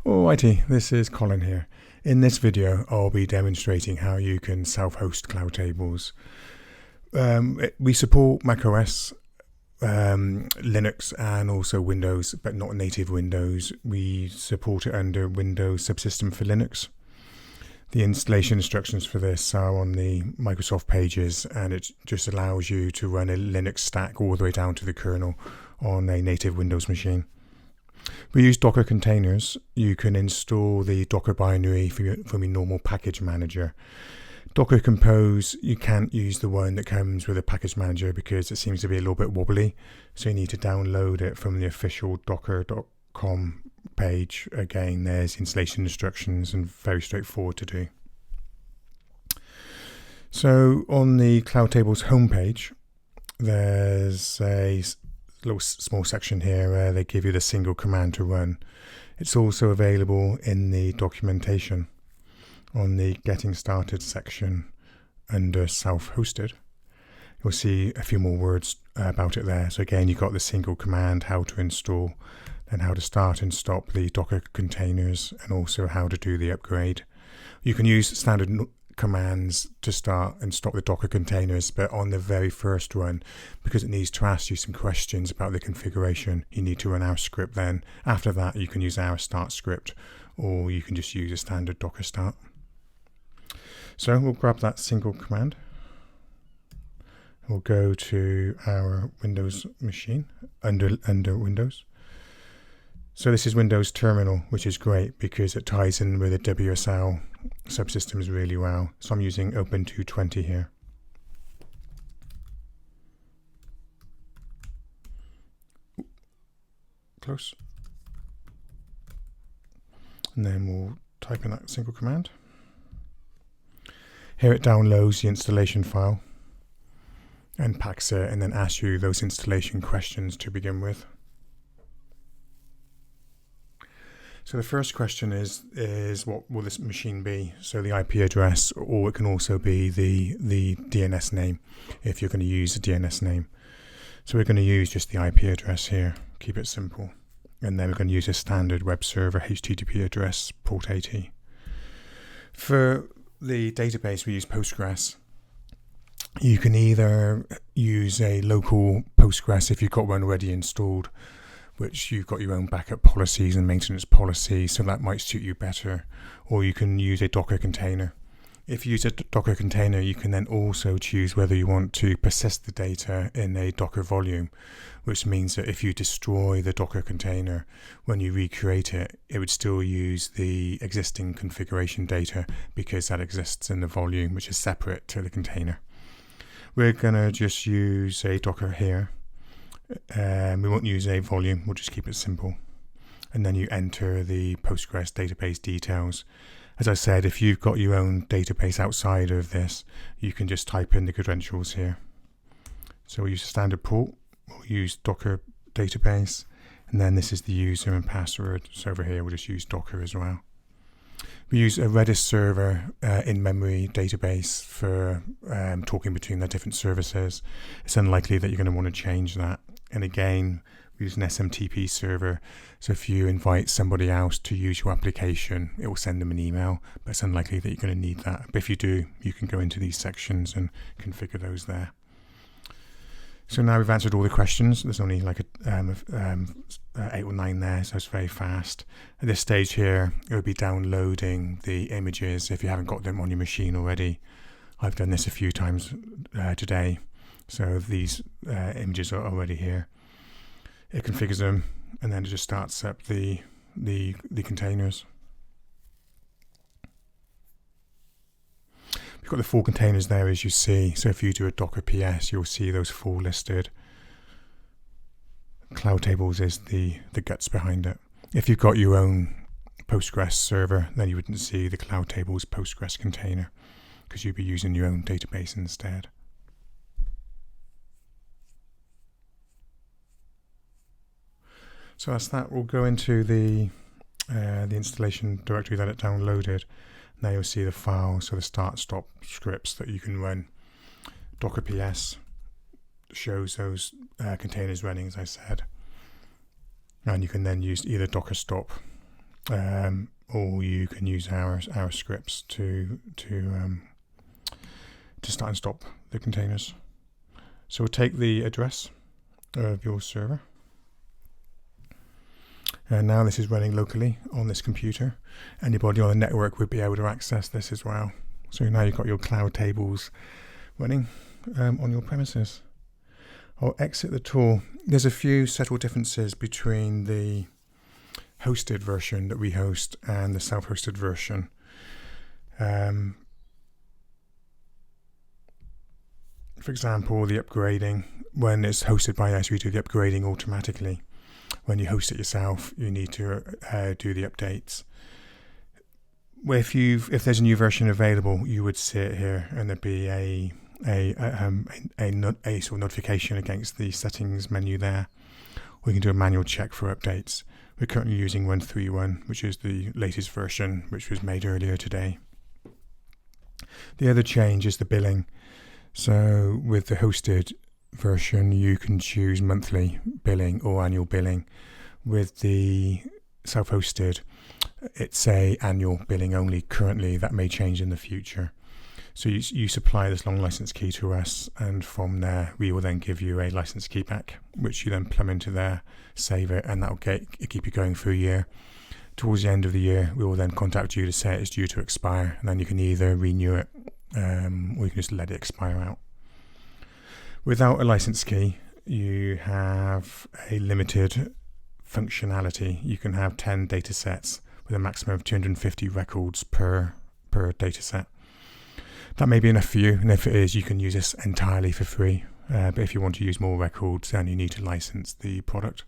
Alrighty, this is Colin here. In this video, I'll be demonstrating how you can self-host CloudTables. We support macOS, Linux and also Windows, but not native Windows. We support it under Windows Subsystem for Linux. The installation instructions for this are on the Microsoft pages, and it just allows you to run a Linux stack all the way down to the kernel on a native Windows machine. We use Docker containers. You can install the Docker binary from your normal package manager. Docker Compose, you can't use the one that comes with a package manager because it seems to be a little bit wobbly. So you need to download it from the official docker.com page. Again, there's installation instructions and very straightforward to do. So on the CloudTables homepage, there's a little small section here where they give you the single command to run. It's also available in the documentation on the getting started section under self-hosted. You'll see a few more words about it there. So again, you've got the single command, how to install, then how to start and stop the Docker containers, and also how to do the upgrade. You can use standard commands to start and stop the Docker containers, but on the very first run, because it needs to ask you some questions about the configuration, you need to run our script. Then after that, you can use our start script, or you can just use a standard Docker start. So we'll grab that single command. We'll go to our Windows machine under Windows. So this is Windows Terminal, which is great because it ties in with the WSL subsystems really well. So I'm using Open220 here. Close. And then we'll type in that single command. Here it downloads the installation file and packs it, and then asks you those installation questions to begin with. So the first question is what will this machine be? So the IP address, or it can also be the DNS name if you're going to use a DNS name. So we're going to use just the IP address here, keep it simple. And then we're going to use a standard web server HTTP address, port 80. For the database, we use Postgres. You can either use a local Postgres if you've got one already installed, which you've got your own backup policies and maintenance policies, so that might suit you better. Or you can use a Docker container. If you use a Docker container, you can then also choose whether you want to persist the data in a Docker volume, which means that if you destroy the Docker container, when you recreate it, it would still use the existing configuration data because that exists in the volume, which is separate to the container. We're going to just use a Docker here. We won't use a volume, we'll just keep it simple. And then you enter the Postgres database details. As I said, if you've got your own database outside of this, you can just type in the credentials here. So we'll use a standard port, we'll use Docker database, and then this is the user and password. So over here, we'll just use Docker as well. We use a Redis server in-memory database for talking between the different services. It's unlikely that you're going to want to change that. And again, we use an SMTP server. So if you invite somebody else to use your application, it will send them an email, but it's unlikely that you're going to need that. But if you do, you can go into these sections and configure those there. So now we've answered all the questions. There's only like 8 or 9 there, so it's very fast. At this stage here, it would be downloading the images if you haven't got them on your machine already. I've done this a few times today, so these images are already here. It configures them, and then it just starts up the containers. We've got the 4 containers there, as you see. So if you do a Docker PS, you'll see those 4 listed. CloudTables is the guts behind it. If you've got your own Postgres server, then you wouldn't see the CloudTables Postgres container because you'd be using your own database instead. So that's that. We'll go into the installation directory that it downloaded. Now you'll see the file, so the start-stop scripts that you can run. Docker PS shows those containers running, as I said. And you can then use either Docker stop or you can use our scripts to start and stop the containers. So we'll take the address of your server, and now this is running locally on this computer. Anybody on the network would be able to access this as well. So now you've got your CloudTables running on your premises. I'll exit the tool. There's a few subtle differences between the hosted version that we host and the self-hosted version. For example, the upgrading, when it's hosted by us, we do the upgrading automatically. When you host it yourself, you need to do the updates. If there's a new version available, you would see it here, and there'd be a sort of notification against the settings menu there. We can do a manual check for updates. We're currently using 1.3.1, which is the latest version, which was made earlier today. The other change is the billing. So with the hosted version, you can choose monthly billing or annual billing. With the self-hosted, it's a annual billing only currently. That may change in the future. So you supply this long license key to us, and from there we will then give you a license key back, which you then plumb into there, save it, and that will keep you going for a year. Towards the end of the year, we will then contact you to say it's due to expire, and then you can either renew it or you can just let it expire out. Without a license key, you have a limited functionality. You can have 10 data sets with a maximum of 250 records per data set. That may be enough for you, and if it is, you can use this entirely for free. But if you want to use more records, then you need to license the product.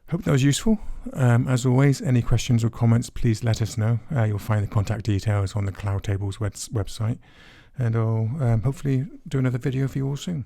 Hope that was useful. As always, any questions or comments, please let us know. You'll find the contact details on the CloudTables website, and I'll hopefully do another video for you all soon.